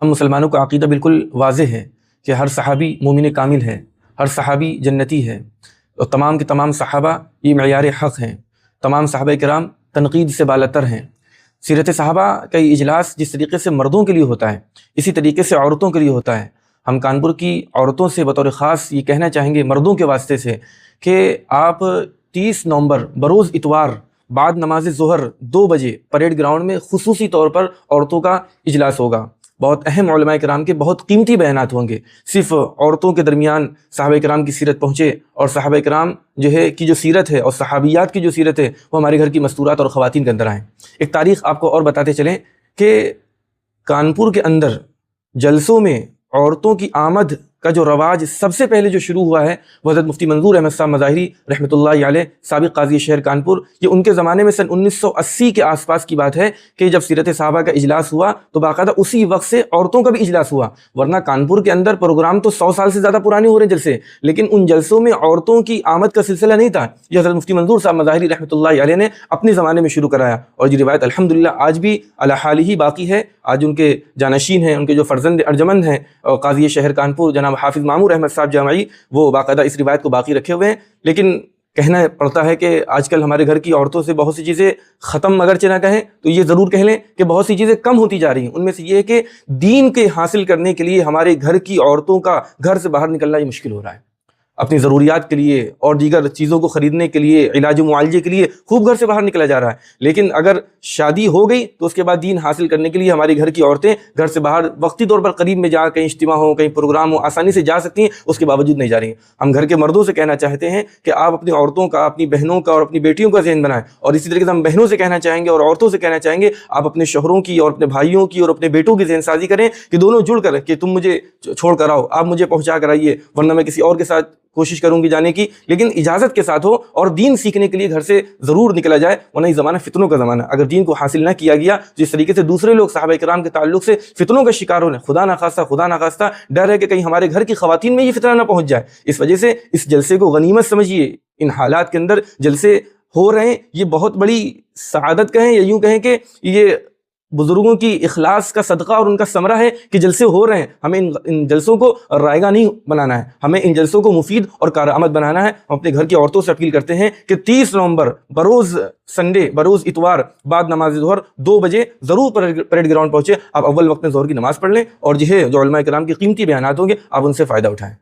ہم مسلمانوں کا عقیدہ بالکل واضح ہے کہ ہر صحابی مومن کامل ہے، ہر صحابی جنتی ہے، اور تمام کے تمام صحابہ یہ معیار حق ہیں، تمام صحابہ کرام تنقید سے بالاتر ہیں۔ سیرت صحابہ کا یہ اجلاس جس طریقے سے مردوں کے لیے ہوتا ہے، اسی طریقے سے عورتوں کے لیے ہوتا ہے۔ ہم کانپور کی عورتوں سے بطور خاص یہ کہنا چاہیں گے مردوں کے واسطے سے کہ آپ 30 نومبر بروز اتوار بعد نماز ظہر 2 بجے پریڈ گراؤنڈ میں خصوصی طور پر عورتوں کا اجلاس ہوگا۔ بہت اہم علماء کرام کے بہت قیمتی بیانات ہوں گے۔ صرف عورتوں کے درمیان صحابہ کرام کی سیرت پہنچے، اور صحابہ کرام کی جو سیرت ہے اور صحابیات کی جو سیرت ہے وہ ہمارے گھر کی مستورات اور خواتین کے اندر آئیں۔ ایک تاریخ آپ کو اور بتاتے چلیں کہ کانپور کے اندر جلسوں میں عورتوں کی آمد کا جو رواج سب سے پہلے جو شروع ہوا ہے وہ حضرت مفتی منظور احمد صاحب مظاہری رحمۃ اللہ علیہ، سابق قاضی شہر کانپور۔ یہ ان کے زمانے میں سن 1980 کے آس پاس کی بات ہے کہ جب سیرت صحابہ کا اجلاس ہوا تو باقاعدہ اسی وقت سے عورتوں کا بھی اجلاس ہوا، ورنہ کانپور کے اندر پروگرام تو 100 سال سے زیادہ پرانے ہو رہے ہیں جلسے، لیکن ان جلسوں میں عورتوں کی آمد کا سلسلہ نہیں تھا۔ یہ حضرت مفتی منظور صاحب مظاہری رحمۃ اللہ علیہ نے اپنے زمانے میں شروع کرایا، اور یہ روایت الحمدللہ آج بھی علی حال ہی باقی ہے۔ آج ان کے جانشین ہیں، ان کے جو فرزند ارجمند ہیں قاضی شہر کانپور جناب حافظ مامور احمد صاحب جامعی، وہ باقاعدہ اس روایت کو باقی رکھے ہوئے ہیں۔ لیکن کہنا پڑتا ہے کہ آج کل ہمارے گھر کی عورتوں سے بہت سی چیزیں ختم اگرچہ نہ کہیں تو یہ ضرور کہہ لیں کہ بہت سی چیزیں کم ہوتی جا رہی ہیں۔ ان میں سے یہ ہے کہ دین کے حاصل کرنے کے لیے ہمارے گھر کی عورتوں کا گھر سے باہر نکلنا یہ مشکل ہو رہا ہے۔ اپنی ضروریات کے لیے اور دیگر چیزوں کو خریدنے کے لیے، علاج و معالجے کے لیے خوب گھر سے باہر نکلا جا رہا ہے، لیکن اگر شادی ہو گئی تو اس کے بعد دین حاصل کرنے کے لیے ہماری گھر کی عورتیں گھر سے باہر وقتی طور پر قریب میں جا کہیں اجتماع ہو، کہیں پروگرام ہو، آسانی سے جا سکتی ہیں، اس کے باوجود نہیں جا رہی ہیں۔ ہم گھر کے مردوں سے کہنا چاہتے ہیں کہ آپ اپنی عورتوں کا، اپنی بہنوں کا اور اپنی بیٹیوں کا ذہن بنائیں، اور اسی طریقے سے ہم بہنوں سے کہنا چاہیں گے اور عورتوں سے کہنا چاہیں گے آپ اپنے شوہروں کی اور اپنے بھائیوں کی اور اپنے بیٹوں کی ذہن سازی کریں کہ دونوں جڑ کر کہ تم مجھے چھوڑ کر آؤ، آپ مجھے پہنچا کر آئیے، ورنہ میں کسی اور کے ساتھ کوشش کروں گی جانے کی، لیکن اجازت کے ساتھ ہو، اور دین سیکھنے کے لیے گھر سے ضرور نکلا جائے، ورنہ یہ زمانہ فتنوں کا زمانہ۔ اگر دین کو حاصل نہ کیا گیا تو اس طریقے سے دوسرے لوگ صحابہ کرام کے تعلق سے فتنوں کا شکار ہونے، خدا نخواستہ ڈر ہے کہ کہیں ہمارے گھر کی خواتین میں یہ فتنہ نہ پہنچ جائے۔ اس وجہ سے اس جلسے کو غنیمت سمجھیے۔ ان حالات کے اندر جلسے ہو رہے ہیں، یہ بہت بڑی سعادت کہیں یا یوں کہیں کہ یہ بزرگوں کی اخلاص کا صدقہ اور ان کا ثمرہ ہے کہ جلسے ہو رہے ہیں۔ ہمیں ان جلسوں کو رائگاں نہیں بنانا ہے، ہمیں ان جلسوں کو مفید اور کارآمد بنانا ہے۔ ہم اپنے گھر کی عورتوں سے اپیل کرتے ہیں کہ 30 نومبر بروز سنڈے، بروز اتوار بعد نماز ظہر 2 بجے ضرور پریڈ گراؤنڈ پہنچے۔ آپ اول وقت میں ظہر کی نماز پڑھ لیں، اور جو علماء کرام کے قیمتی بیانات ہوں گے آپ ان سے فائدہ اٹھائیں۔